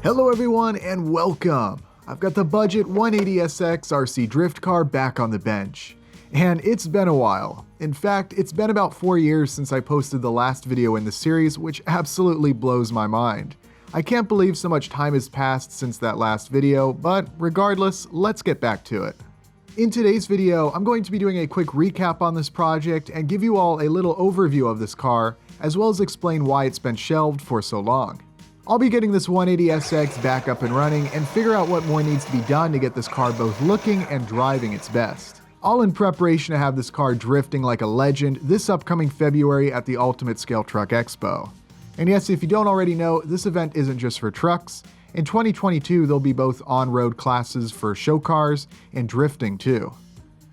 Hello everyone and welcome! I've got the budget 180SX RC drift car back on the bench. And it's been a while. In fact, it's been about 4 years since I posted the last video in the series, which absolutely blows my mind. I can't believe so much time has passed since that last video, but regardless, let's get back to it. In today's video, I'm going to be doing a quick recap on this project and give you all a little overview of this car, as well as explain why it's been shelved for so long. I'll be getting this 180SX back up and running and figure out what more needs to be done to get this car both looking and driving its best. All in preparation to have this car drifting like a legend this upcoming February at the Ultimate Scale Truck Expo. And yes, if you don't already know, this event isn't just for trucks. In 2022, there'll be both on-road classes for show cars and drifting too.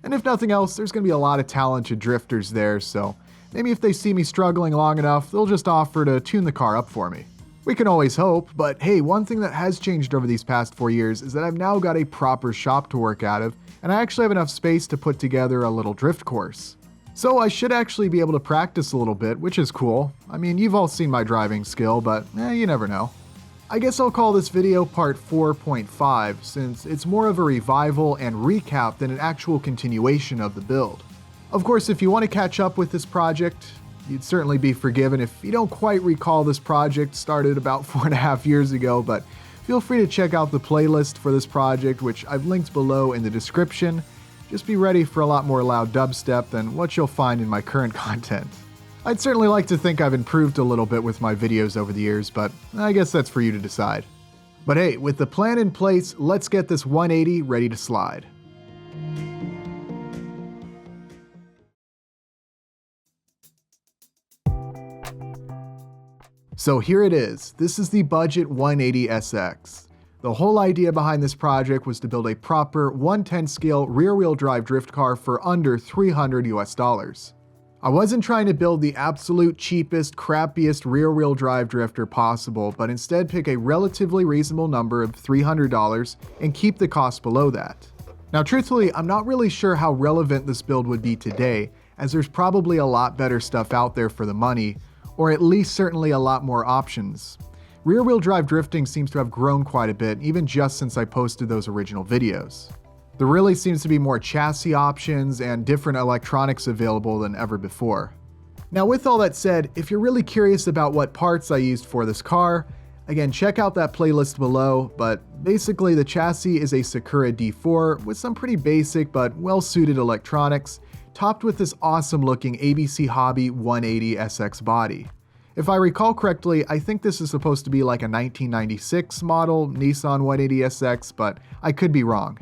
And if nothing else, there's going to be a lot of talented drifters there, so maybe if they see me struggling long enough, they'll just offer to tune the car up for me. We can always hope, but hey, one thing that has changed over these past 4 years is that I've now got a proper shop to work out of, and I actually have enough space to put together a little drift course. So I should actually be able to practice a little bit, which is cool. I mean, you've all seen my driving skill, but you never know. I guess I'll call this video part 4.5, since it's more of a revival and recap than an actual continuation of the build. Of course, if you want to catch up with this project, you'd certainly be forgiven if you don't quite recall this project started about 4.5 years ago, but feel free to check out the playlist for this project, which I've linked below in the description. Just be ready for a lot more loud dubstep than what you'll find in my current content. I'd certainly like to think I've improved a little bit with my videos over the years, but I guess that's for you to decide. But hey, with the plan in place, let's get this 180 ready to slide. So here it is. This is the budget 180SX. The whole idea behind this project was to build a proper 110 scale rear-wheel drive drift car for under $300 US. I wasn't trying to build the absolute cheapest, crappiest rear-wheel drive drifter possible, but instead pick a relatively reasonable number of $300 and keep the cost below that. Now truthfully, I'm not really sure how relevant this build would be today, as there's probably a lot better stuff out there for the money, or at least certainly a lot more options. Rear-wheel drive drifting seems to have grown quite a bit, even just since I posted those original videos. There really seems to be more chassis options and different electronics available than ever before. Now with all that said, if you're really curious about what parts I used for this car, again check out that playlist below, but basically the chassis is a Sakura D4 with some pretty basic but well-suited electronics, topped with this awesome looking ABC Hobby 180SX body. If I recall correctly, I think this is supposed to be like a 1996 model Nissan 180SX, but I could be wrong.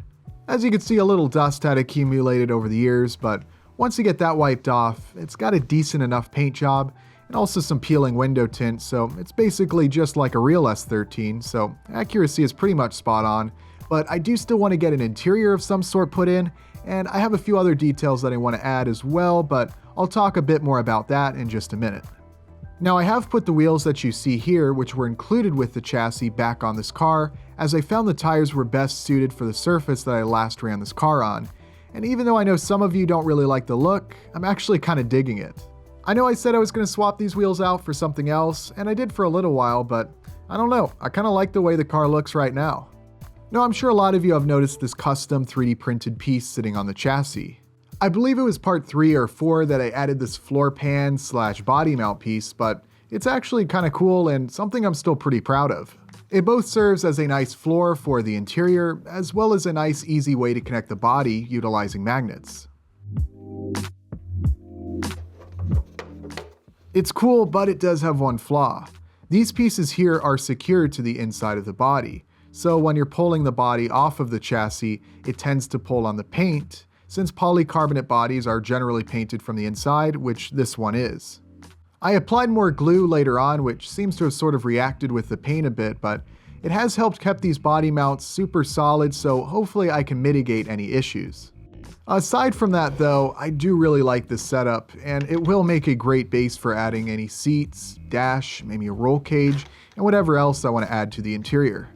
As you can see, a little dust had accumulated over the years, but once you get that wiped off, it's got a decent enough paint job and also some peeling window tint, so it's basically just like a real S13, so accuracy is pretty much spot on, but I do still want to get an interior of some sort put in, and I have a few other details that I want to add as well, but I'll talk a bit more about that in just a minute. Now I have put the wheels that you see here, which were included with the chassis, back on this car, as I found the tires were best suited for the surface that I last ran this car on. And even though I know some of you don't really like the look, I'm actually kind of digging it. I know I said I was going to swap these wheels out for something else, and I did for a little while, but I don't know, I kind of like the way the car looks right now. Now I'm sure a lot of you have noticed this custom 3D printed piece sitting on the chassis. I believe it was part 3 or 4 that I added this floor pan / body mount piece, but it's actually kind of cool and something I'm still pretty proud of. It both serves as a nice floor for the interior, as well as a nice easy way to connect the body utilizing magnets. It's cool, but it does have one flaw. These pieces here are secured to the inside of the body, so when you're pulling the body off of the chassis, it tends to pull on the paint, since polycarbonate bodies are generally painted from the inside, which this one is. I applied more glue later on, which seems to have sort of reacted with the paint a bit, but it has helped keep these body mounts super solid, so hopefully I can mitigate any issues. Aside from that though, I do really like this setup, and it will make a great base for adding any seats, dash, maybe a roll cage, and whatever else I want to add to the interior.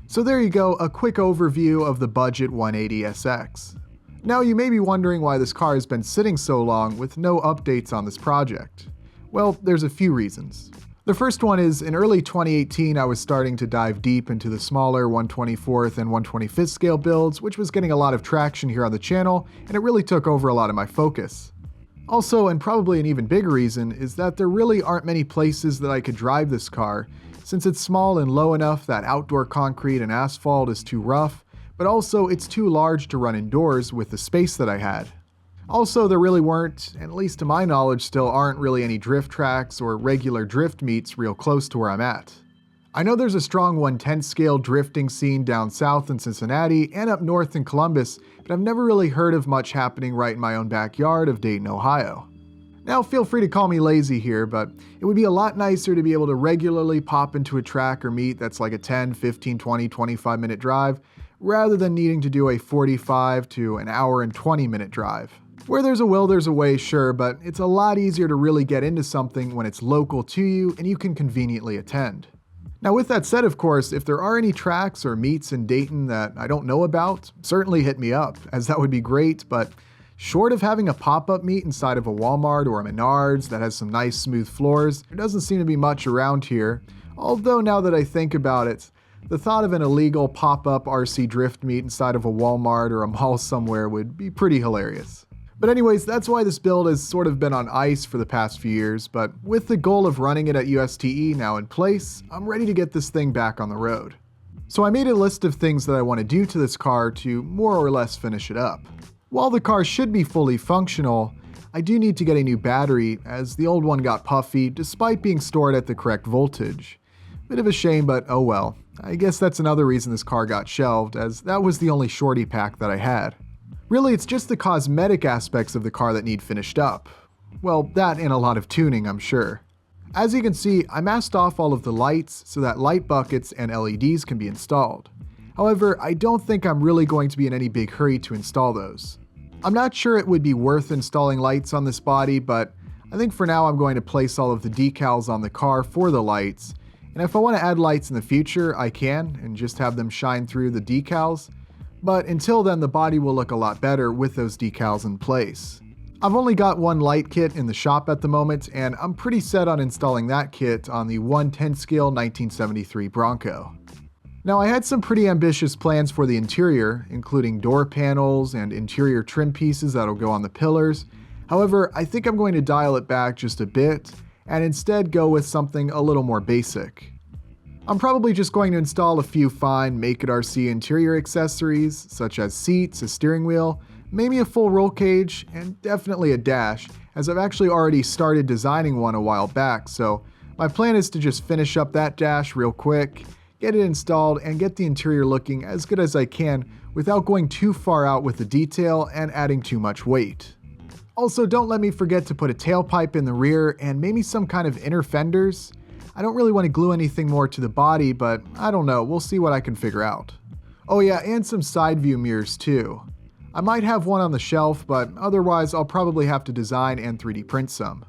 So there you go, a quick overview of the budget 180SX. Now you may be wondering why this car has been sitting so long with no updates on this project. Well, there's a few reasons. The first one is, in early 2018, I was starting to dive deep into the smaller 1/24th and 1/25th scale builds, which was getting a lot of traction here on the channel, and it really took over a lot of my focus. Also, and probably an even bigger reason, is that there really aren't many places that I could drive this car, since it's small and low enough that outdoor concrete and asphalt is too rough, but also it's too large to run indoors with the space that I had. Also, there really weren't, and at least to my knowledge still aren't really any drift tracks or regular drift meets real close to where I'm at. I know there's a strong 1/10 scale drifting scene down south in Cincinnati and up north in Columbus, but I've never really heard of much happening right in my own backyard of Dayton, Ohio. Now, feel free to call me lazy here, but it would be a lot nicer to be able to regularly pop into a track or meet that's like a 10, 15, 20, 25-minute drive, rather than needing to do a 45 to an hour and 20-minute drive. Where there's a will, there's a way, sure, but it's a lot easier to really get into something when it's local to you and you can conveniently attend. Now, with that said, of course, if there are any tracks or meets in Dayton that I don't know about, certainly hit me up, as that would be great, but short of having a pop-up meet inside of a Walmart or a Menards that has some nice smooth floors, there doesn't seem to be much around here, although now that I think about it, the thought of an illegal pop-up RC drift meet inside of a Walmart or a mall somewhere would be pretty hilarious. But anyways, that's why this build has sort of been on ice for the past few years, but with the goal of running it at USTE now in place, I'm ready to get this thing back on the road. So I made a list of things that I want to do to this car to more or less finish it up. While the car should be fully functional, I do need to get a new battery, as the old one got puffy despite being stored at the correct voltage. Bit of a shame, but oh well. I guess that's another reason this car got shelved, as that was the only shorty pack that I had. Really, it's just the cosmetic aspects of the car that need finished up. Well, that and a lot of tuning, I'm sure. As you can see, I masked off all of the lights so that light buckets and LEDs can be installed. However, I don't think I'm really going to be in any big hurry to install those. I'm not sure it would be worth installing lights on this body, but I think for now I'm going to place all of the decals on the car for the lights, and if I want to add lights in the future, I can, and just have them shine through the decals. But until then, the body will look a lot better with those decals in place. I've only got one light kit in the shop at the moment, and I'm pretty set on installing that kit on the 1/10 scale 1973 Bronco. Now, I had some pretty ambitious plans for the interior, including door panels and interior trim pieces that'll go on the pillars. However, I think I'm going to dial it back just a bit, and instead go with something a little more basic. I'm probably just going to install a few fine Make It RC interior accessories, such as seats, a steering wheel, maybe a full roll cage, and definitely a dash, as I've actually already started designing one a while back, so my plan is to just finish up that dash real quick, get it installed, and get the interior looking as good as I can without going too far out with the detail and adding too much weight. Also, don't let me forget to put a tailpipe in the rear and maybe some kind of inner fenders. I don't really want to glue anything more to the body, but I don't know, we'll see what I can figure out. Oh yeah, and some side view mirrors too. I might have one on the shelf, but otherwise I'll probably have to design and 3D print some.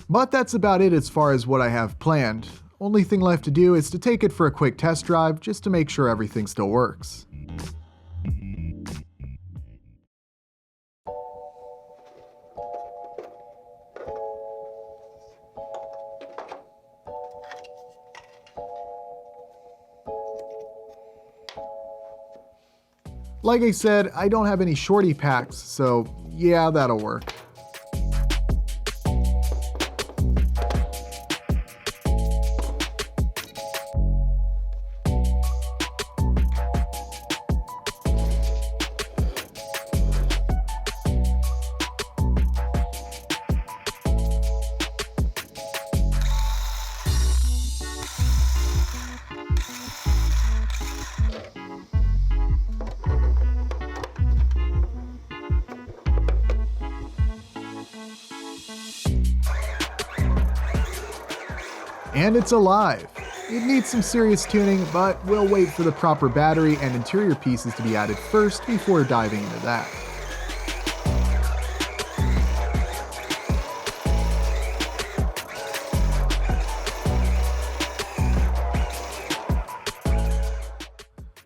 But that's about it as far as what I have planned. Only thing left to do is to take it for a quick test drive just to make sure everything still works. Like I said, I don't have any shorty packs, so yeah, that'll work. And it's alive. It needs some serious tuning, but we'll wait for the proper battery and interior pieces to be added first before diving into that.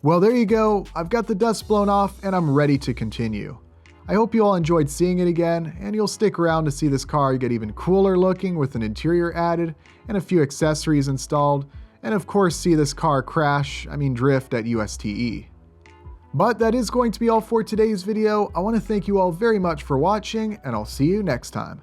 Well, there you go. I've got the dust blown off and I'm ready to continue. I hope you all enjoyed seeing it again, and you'll stick around to see this car get even cooler looking with an interior added and a few accessories installed, and of course see this car drift at USTE. But that is going to be all for today's video. I want to thank you all very much for watching, and I'll see you next time.